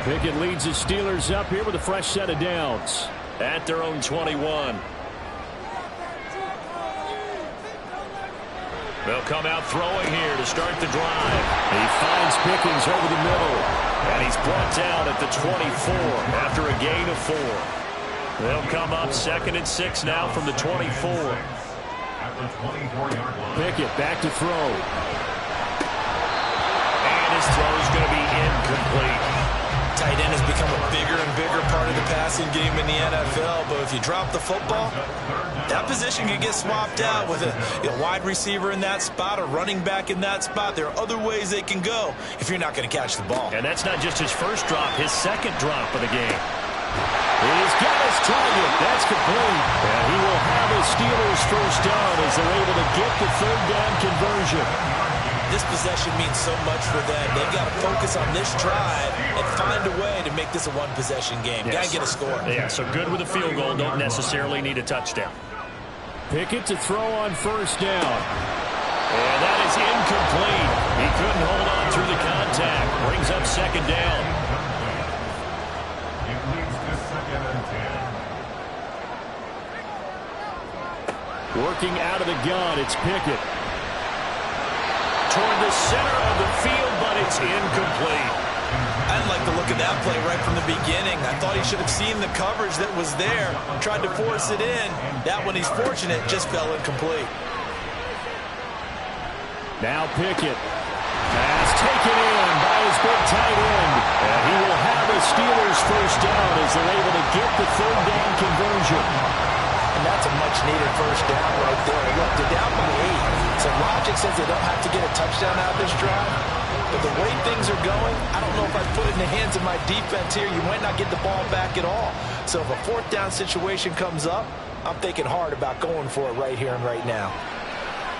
Pickett leads the Steelers up here with a fresh set of downs.
At their own 21. They'll come out throwing here to start the drive.
He finds Pickens over the middle.
And he's brought down at the 24 after a gain of 4. They'll come up 2nd and 6 now from the 24.
Pickett back to throw.
And his throw is going to be incomplete.
Tight end has become a bigger and bigger part of the passing game in the NFL, but if you drop the football, that position can get swapped out with a wide receiver in that spot, a running back in that spot. There are other ways they can go if you're not going to catch the ball.
And that's not just his first drop, his second drop of the game.
He's got his target. That's complete. And he will have a Steelers first down as they're able to get the third down conversion.
This possession means so much for them. They've got to focus on this drive and find a way to make this a one-possession game.
Yes.
Got to get a score.
Yeah, so good with a field goal. Don't necessarily need a touchdown.
Pickett to throw on first down.
And that is incomplete. He couldn't hold on through the contact. Brings up second down.
It leads to 2nd and 10.
Working out of the gun, it's Pickett.
Toward the center of the field, but it's incomplete.
I didn't like the look of that play right from the beginning. I thought he should have seen the coverage that was there, tried to force it in. That one, he's fortunate, just fell incomplete.
Now Pickett. Pass taken in by his big tight end. And he will have a Steelers first down as they're able to get the third down conversion.
And that's a much-needed first down right there. Look, they're down by 8. So logic says they don't have to get a touchdown out of this drive. But the way things are going, I don't know if I'd put it in the hands of my defense here. You might not get the ball back at all. So if a fourth down situation comes up, I'm thinking hard about going for it right here and right now.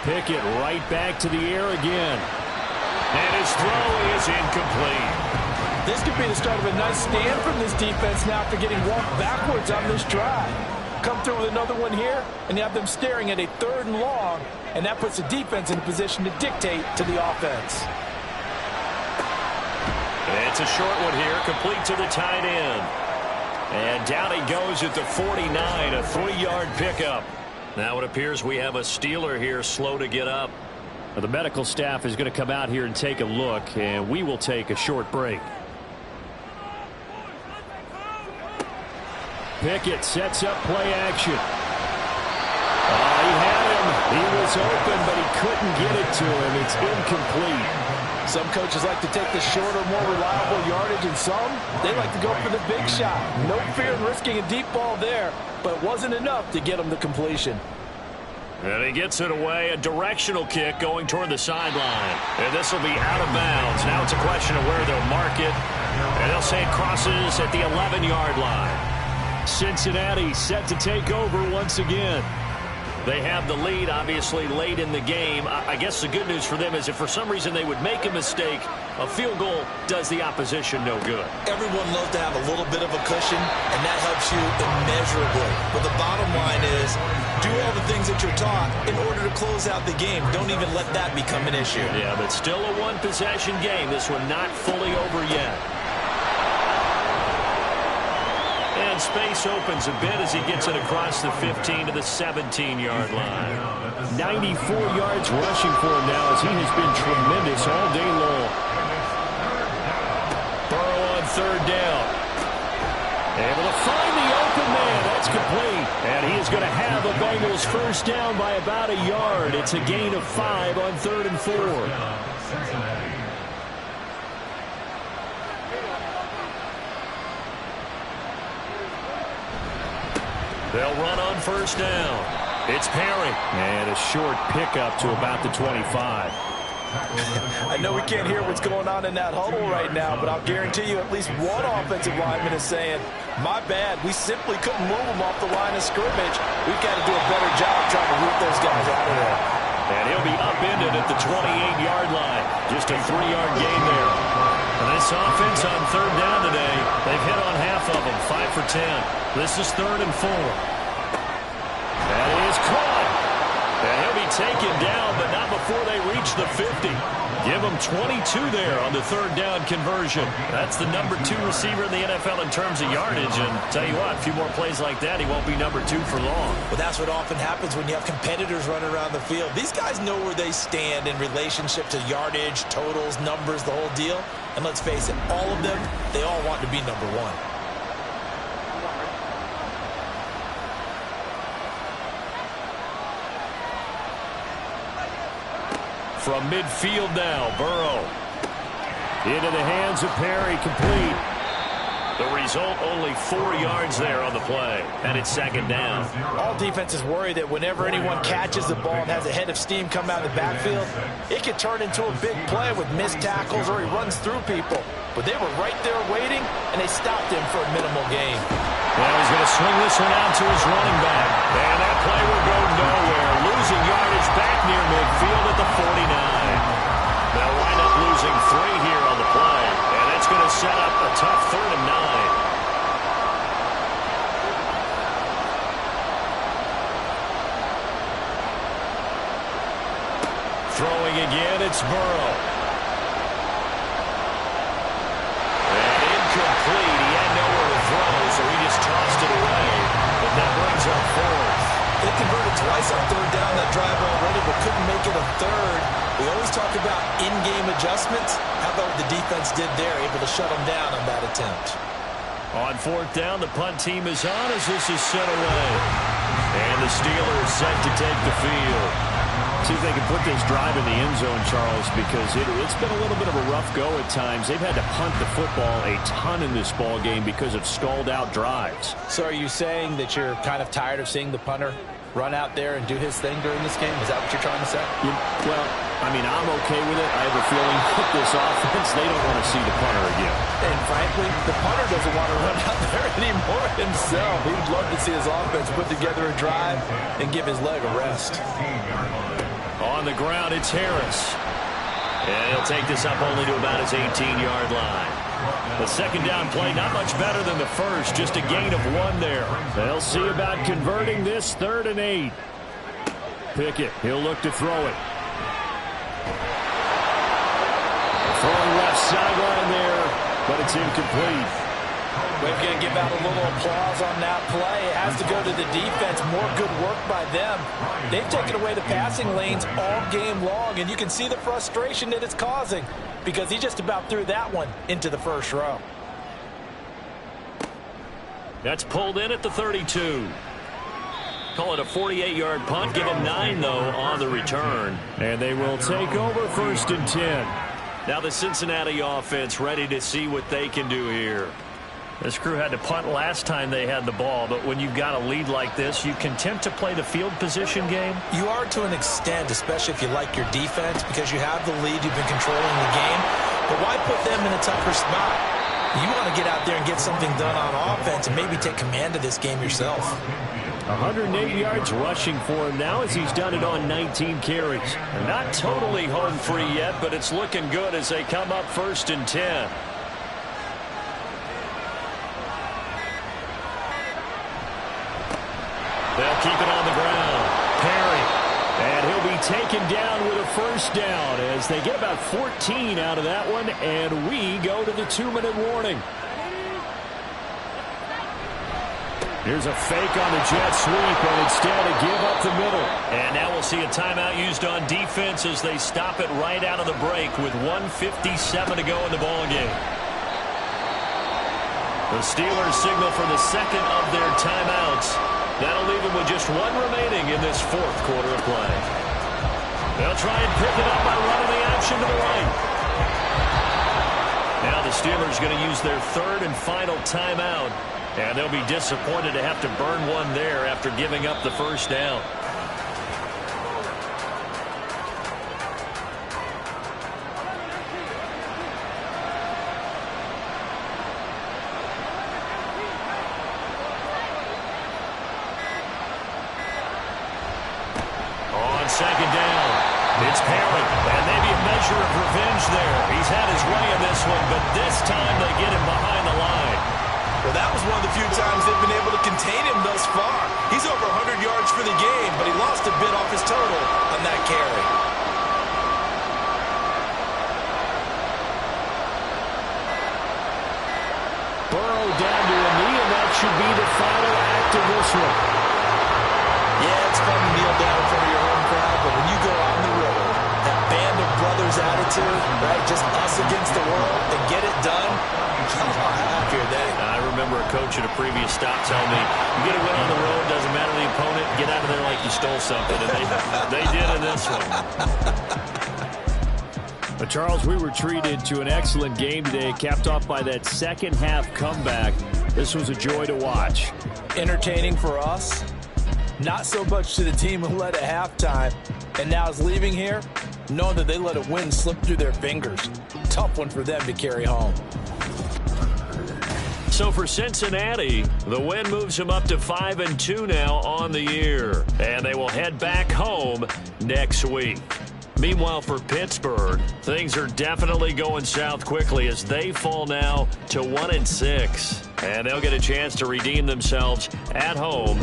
Pickett right back to the air again.
And his throw is incomplete.
This could be the start of a nice stand from this defense now after getting walked backwards on this drive. Come through with another one here, and you have them staring at a 3rd and long, and that puts the defense in a position to dictate to the offense.
It's a short one here, complete to the tight end. And down he goes at the 49, a 3-yard pickup. Now it appears we have a Steeler here slow to get up.
Well, the medical staff is going to come out here and take a look, and we will take a short break. Pickett sets up play action. He had him. He was open, but he couldn't get it to him. It's incomplete.
Some coaches like to take the shorter, more reliable yardage, and some, they like to go for the big shot. No fear in risking a deep ball there, but it wasn't enough to get him the completion.
And he gets it away, a directional kick going toward the sideline. And this will be out of bounds. Now it's a question of where they'll mark it. And they'll say it crosses at the 11-yard line.
Cincinnati set to take over once again.
They have the lead, obviously, late in the game. I guess the good news for them is if for some reason they would make a mistake, a field goal does the opposition no good.
Everyone loves to have a little bit of a cushion, and that helps you immeasurably. But the bottom line is, do all the things that you're taught in order to close out the game. Don't even let that become an issue.
Yeah, but still a one-possession game. This one not fully over yet. And space opens a bit as he gets it across the 15 to the 17-yard line.
94 yards rushing for him now as he has been tremendous all day long.
Burrow on 3rd down.
Able to find the open man. That's complete. And he is going to have the Bengals first down by about a yard. It's a gain of 5 on 3rd and 4.
They'll run on first down. It's Perry.
And a short pickup to about the 25.
I know we can't hear what's going on in that huddle right now, but I'll guarantee you at least one offensive lineman is saying, my bad, we simply couldn't move them off the line of scrimmage. We've got to do a better job trying to root those guys out of there.
And he'll be upended at the 28-yard line. Just a 3-yard gain there. And this offense on third down today, they've hit on half of them, 5 for 10. This is 3rd and 4. That is caught. And he'll be taken down, but not before they reach the 50. Give him 22 there on the 3rd down conversion. That's the number 2 receiver in the NFL in terms of yardage. And tell you what, a few more plays like that, he won't be number 2 for long.
Well, that's what often happens when you have competitors running around the field. These guys know where they stand in relationship to yardage, totals, numbers, the whole deal. And let's face it, all of them, they all want to be number 1.
From midfield now, Burrow. Into the hands of Perry, complete. The result, only 4 yards there on the play. And it's 2nd down.
All defenses worry that whenever anyone catches the ball and has a head of steam come out of the backfield, it could turn into a big play with missed tackles or he runs through people. But they were right there waiting, and they stopped him for a minimal gain.
Now he's going to swing this one out to his running back. And that play will go nowhere. Losing yardage back near midfield at the 49. They'll wind up losing 3 here on the play. And that's going to set up a tough 3rd and 9. Throwing again, it's Burrow. And incomplete. He had nowhere to throw, so he just tossed it away. But that brings up 4th.
They converted twice on 3rd down that drive already, but couldn't make it a 3rd. We always talk about in-game adjustments. How about what the defense did there, able to shut them down on that attempt?
On 4th down, the punt team is on as this is set away. And the Steelers set to take the field.
See if they can put this drive in the end zone, Charles, because it's been a little bit of a rough go at times. They've had to punt the football a ton in this ball game because of stalled-out drives.
So are you saying that you're kind of tired of seeing the punter run out there and do his thing during this game? Is that what you're trying to say?
Well, I mean, I'm okay with it. I have a feeling with this offense, they don't want to see the punter again.
And frankly, the punter doesn't want to run out there anymore himself. He would love to see his offense put together a drive and give his leg a rest.
On the ground, it's Harris. And he'll take this up only to about his 18-yard line. The 2nd down play, not much better than the first, just a gain of 1 there.
They'll see about converting this 3rd and 8. Pickett, he'll look to throw it. Throwing left sideline there, but it's incomplete.
We're going to give out a little applause on that play. It has to go to the defense. More good work by them. They've taken away the passing lanes all game long, and you can see the frustration that it's causing because he just about threw that one into the 1st row.
That's pulled in at the 32. Call it a 48-yard punt. Give them 9, though, on the return.
And they will take over 1st and 10.
Now the Cincinnati offense ready to see what they can do here.
This crew had to punt last time they had the ball, but when you've got a lead like this, you content to play the field position game?
You are to an extent, especially if you like your defense, because you have the lead, you've been controlling the game. But why put them in a tougher spot? You want to get out there and get something done on offense and maybe take command of this game yourself.
108 yards rushing for him now as he's done it on 19 carries.
They're not totally home free yet, but it's looking good as they come up 1st and 10.
They'll keep it on the ground. Perry. And he'll be taken down with a 1st down as they get about 14 out of that one, and we go to the 2-minute warning. Here's a fake on the jet sweep, and instead a give up the middle.
And now we'll see a timeout used on defense as they stop it right out of the break with 1:57 to go in the ballgame. The Steelers signal for the 2nd of their timeouts. That'll leave them with just 1 remaining in this 4th quarter of play. They'll try and pick it up by running the action to the right. Now the Steelers going to use their 3rd and final timeout. And they'll be disappointed to have to burn one there after giving up the 1st down. On 2nd down, it's Perry, and maybe a measure of revenge there. He's had his way in this one, but this time they get him behind the line.
Well, that was one of the few times they've been able to contain him thus far. He's over 100 yards for the game, but he lost a bit off his total on that carry.
Burrow down to a knee, and that should be the final act of this one.
Yeah, it's fun to kneel down in front of your home crowd, but when you go out on the road, that band of brothers attitude, right, just us against the world, and get it done, how happy are they?
I remember a coach at a previous stop telling me, you get a win on the road, doesn't matter the opponent, get out of there like you stole something. And they did in this one.
But Charles, we were treated to an excellent game today, capped off by that second half comeback. This was a joy to watch.
Entertaining for us, not so much to the team who led at halftime and now is leaving here, knowing that they let a win slip through their fingers. Tough one for them to carry home.
So for Cincinnati, the win moves them up to 5-2 now on the year. And they will head back home next week. Meanwhile, for Pittsburgh, things are definitely going south quickly as they fall now to 1-6. And they'll get a chance to redeem themselves at home